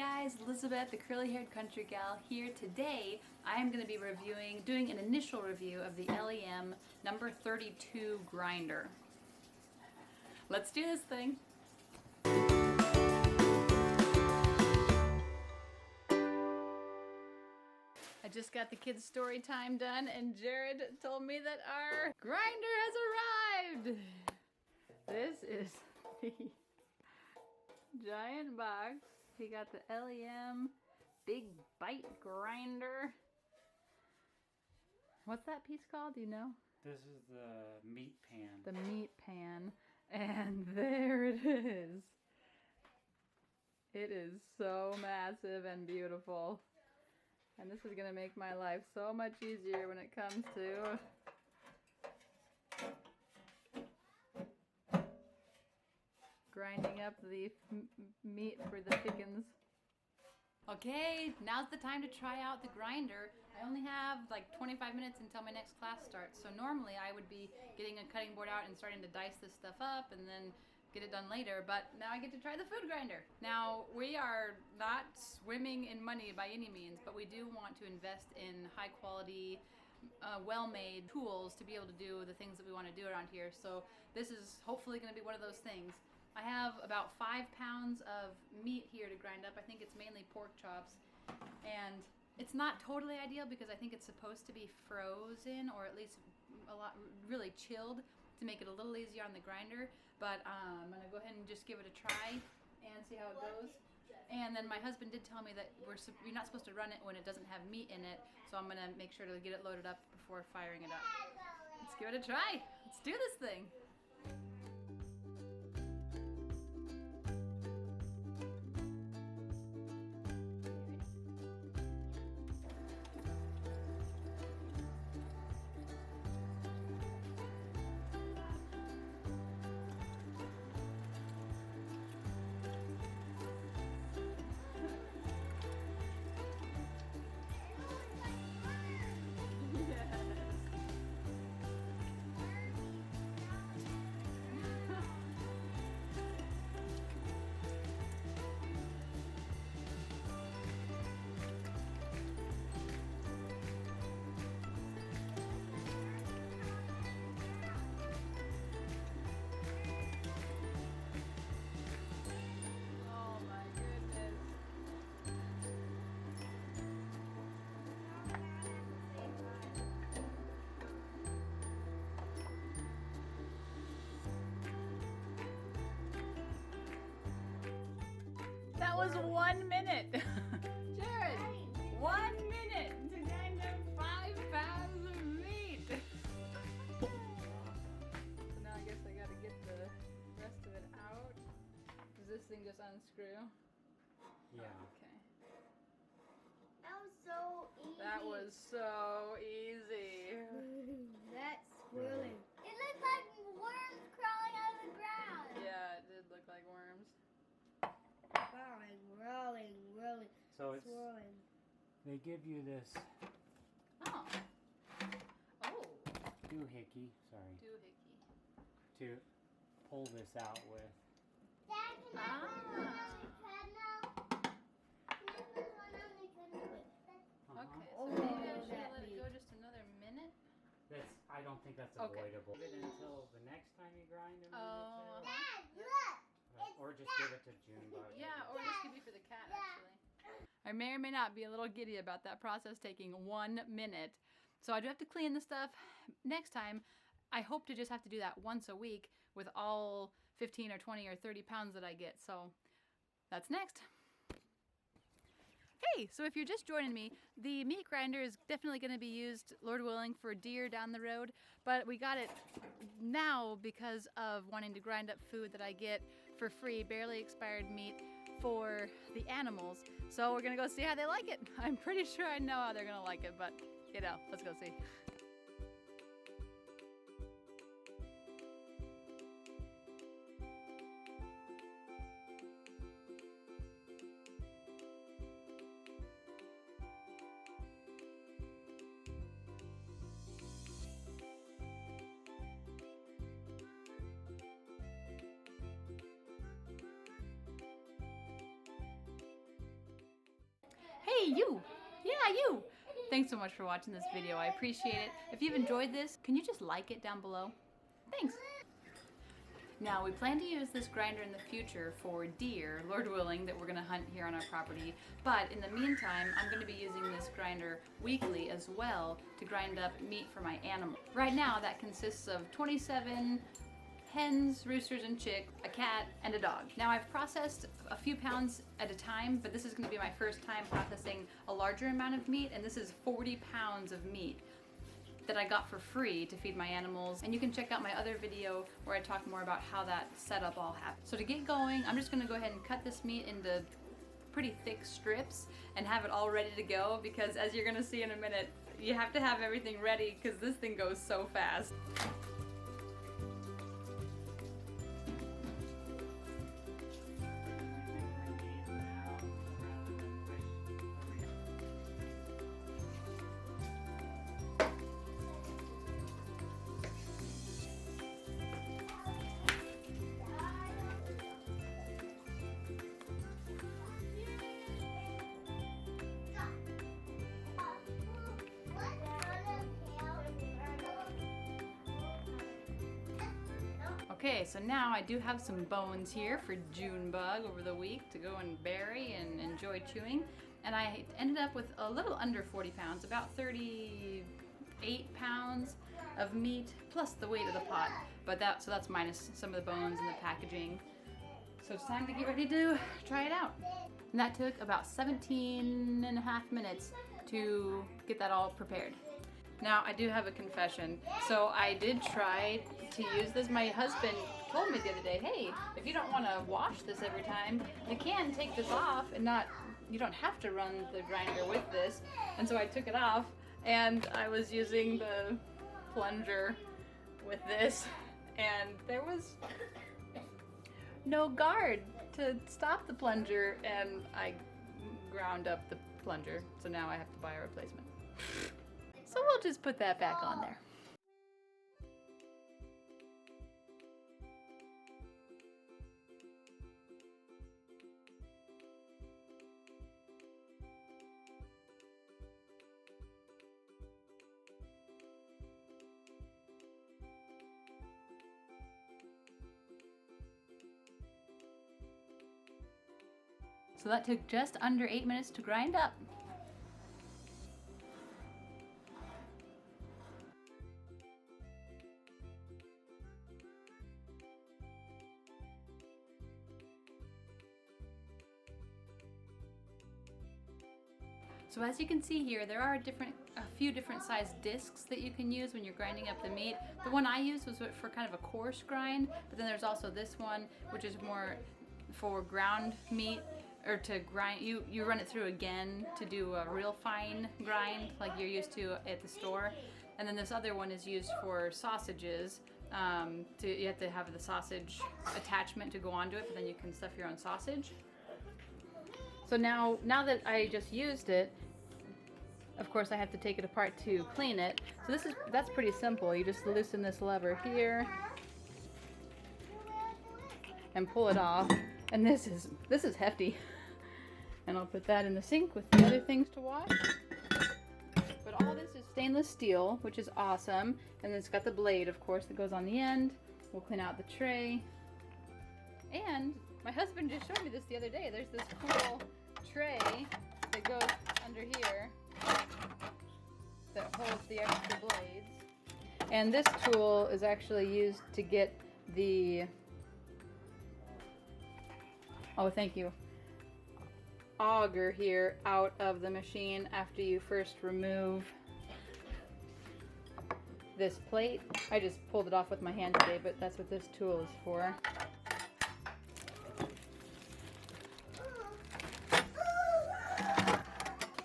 guys, Elizabeth, the curly-haired country gal here. Today, I am going to be doing an initial review of the LEM number 32 grinder. Let's do this thing. I just got the kids' story time done, and Jared told me that our grinder has arrived. This is the giant box. He got the LEM Big Bite Grinder. What's that piece called? Do you know? This is the meat pan. The meat pan. And there it is. It is so massive and beautiful. And this is going to make my life so much easier when it comes to grinding up the meat for the chickens. Okay, now's the time to try out the grinder. I only have like 25 minutes until my next class starts. So normally I would be getting a cutting board out and starting to dice this stuff up and then get it done later, but now I get to try the food grinder. Now, we are not swimming in money by any means, but we do want to invest in high quality, well-made tools to be able to do the things that we want to do around here. So this is hopefully going to be one of those things. I have about 5 pounds of meat here to grind up. I think it's mainly pork chops, and it's not totally ideal because I think it's supposed to be frozen or at least really chilled to make it a little easier on the grinder, but I'm gonna go ahead and just give it a try and see how it goes. And then my husband did tell me that you're not supposed to run it when it doesn't have meat in it, so I'm gonna make sure to get it loaded up before firing it up. Let's give it a try. Let's do this thing. That was 1 minute. Jared, 1 minute to grind up 5 pounds of meat. So now I guess I gotta get the rest of it out. Does this thing just unscrew? Yeah. Okay. That was so easy. That was so easy. That's swirling. It looked like worms crawling out of the ground. Yeah, it did look like worms. Rolling. So it's swirling. they give you this Oh. Oh. doohickey, Doohickey. to pull this out with. Dad, can I put one on the treadmill? Can I put one on the treadmill? Okay, so Oh, maybe I should that let it big. go just another minute. I don't think that's Okay. avoidable. Leave it until the next time you grind them. Oh. Dad, look. Or just give it to June. Yeah, or this could be for the cat, actually. I may or may not be a little giddy about that process taking 1 minute. So I do have to clean the stuff next time. I hope to just have to do that once a week with all 15 or 20 or 30 pounds that I get. So that's next. Hey, so if you're just joining me, the meat grinder is definitely going to be used, Lord willing, for deer down the road, but we got it now because of wanting to grind up food that I get for free, barely expired meat for the animals. So we're going to go see how they like it. I'm pretty sure I know how they're going to like it, but you know, let's go see. Hey, you! Yeah, you! Thanks so much for watching this video. I appreciate it. If you've enjoyed this, can you just like it down below? Thanks! Now, we plan to use this grinder in the future for deer, Lord willing, that we're going to hunt here on our property. But in the meantime, I'm going to be using this grinder weekly as well to grind up meat for my animals. Right now, that consists of 27 hens, roosters, and chicks, a cat, and a dog. Now, I've processed a few pounds at a time, but this is going to be my first time processing a larger amount of meat, and this is 40 pounds of meat that I got for free to feed my animals. And you can check out my other video where I talk more about how that setup all happened. So to get going, I'm just gonna go ahead and cut this meat into pretty thick strips and have it all ready to go, because as you're gonna see in a minute, you have to have everything ready because this thing goes so fast. Okay, so now I do have some bones here for Junebug over the week to go and bury and enjoy chewing. And I ended up with a little under 40 pounds, about 38 pounds of meat, plus the weight of the pot. But so that's minus some of the bones and the packaging. So it's time to get ready to try it out. And that took about 17 and a half minutes to get that all prepared. Now, I do have a confession. So I did try to use this. My husband told me the other day, hey, if you don't want to wash this every time, you can take this off and you don't have to run the grinder with this. And so I took it off, and I was using the plunger with this, and there was no guard to stop the plunger, and I ground up the plunger. So now I have to buy a replacement. So we'll just put that back on there. So that took just under 8 minutes to grind up. So as you can see here, there are a few different sized discs that you can use when you're grinding up the meat. The one I used was for kind of a coarse grind, but then there's also this one, which is more for ground meat, or to grind. You run it through again to do a real fine grind like you're used to at the store. And then this other one is used for sausages. You have to have the sausage attachment to go onto it, but then you can stuff your own sausage. So now that I just used it, of course I have to take it apart to clean it. So that's pretty simple. You just loosen this lever here and pull it off. And this is hefty. And I'll put that in the sink with the other things to wash. But all this is stainless steel, which is awesome. And it's got the blade, of course, that goes on the end. We'll clean out the tray. And my husband just showed me this the other day. There's this cool tray that goes under here that holds the extra blades. And this tool is actually used to get the, oh thank you, auger here out of the machine after you first remove this plate. I just pulled it off with my hand today, but that's what this tool is for.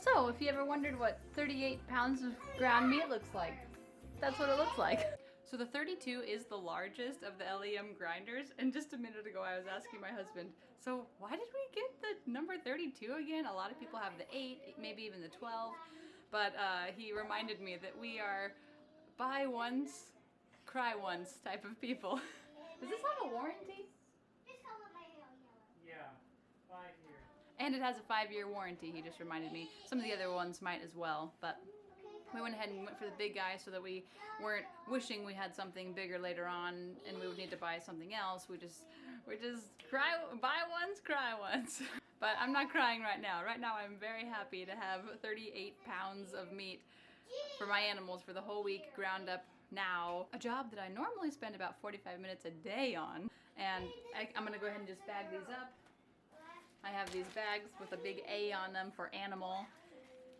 So if you ever wondered what 38 pounds of ground meat looks like, that's what it looks like. So the 32 is the largest of the LEM grinders, and just a minute ago I was asking my husband, so why did we get the number 32 again? A lot of people have the 8, maybe even the 12, but he reminded me that we are buy once, cry once type of people. Does this have a warranty? Yeah, 5 years. And it has a 5-year warranty, he just reminded me. Some of the other ones might as well, but we went ahead and went for the big guy so that we weren't wishing we had something bigger later on and we would need to buy something else. We just buy once, cry once. But I'm not crying right now. Right now I'm very happy to have 38 pounds of meat for my animals for the whole week ground up now. A job that I normally spend about 45 minutes a day on. And I'm gonna go ahead and just bag these up. I have these bags with a big A on them for animal.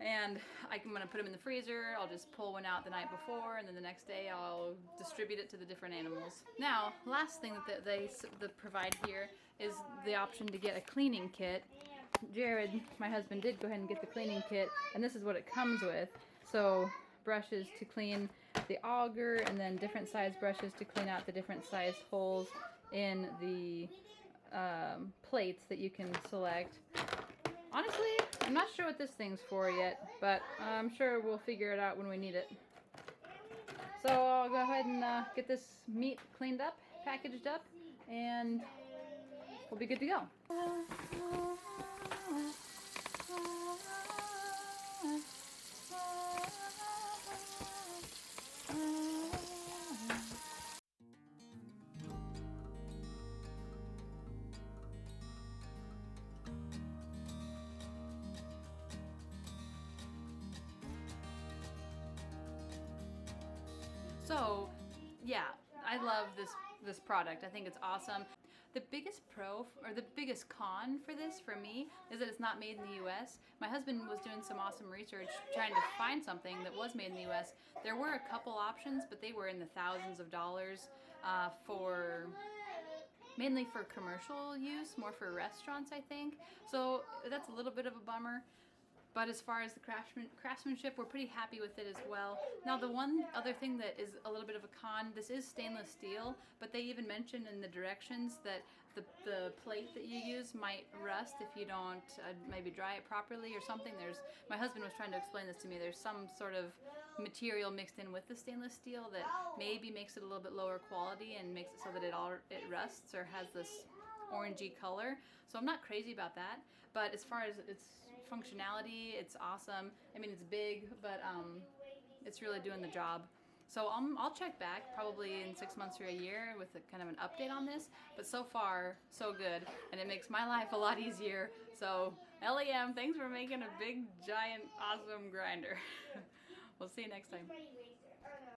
And I'm gonna put them in the freezer. I'll just pull one out the night before, and then the next day I'll distribute it to the different animals. Now, last thing that they provide here is the option to get a cleaning kit. Jared, my husband, did go ahead and get the cleaning kit, and this is what it comes with. So, brushes to clean the auger, and then different size brushes to clean out the different sized holes in the plates that you can select. Honestly, I'm not sure what this thing's for yet, but I'm sure we'll figure it out when we need it. So I'll go ahead and get this meat cleaned up, packaged up, and we'll be good to go. So, yeah, I love this product. I think it's awesome. The biggest pro, or the biggest con for this for me, is that it's not made in the US. My husband was doing some awesome research trying to find something that was made in the US. There were a couple options, but they were in the thousands of dollars mainly for commercial use, more for restaurants, I think. So that's a little bit of a bummer. But as far as the craftsmanship, we're pretty happy with it as well. Now, the one other thing that is a little bit of a con, this is stainless steel, but they even mentioned in the directions that the plate that you use might rust if you don't maybe dry it properly or something. My husband was trying to explain this to me. There's some sort of material mixed in with the stainless steel that maybe makes it a little bit lower quality and makes it so that it rusts or has this orangey color. So I'm not crazy about that. But as far as its functionality, it's awesome. I mean, it's big, but it's really doing the job. So I'll check back probably in 6 months or a year with a kind of an update on this. But so far, so good, and it makes my life a lot easier. So LEM, thanks for making a big, giant, awesome grinder. We'll see you next time.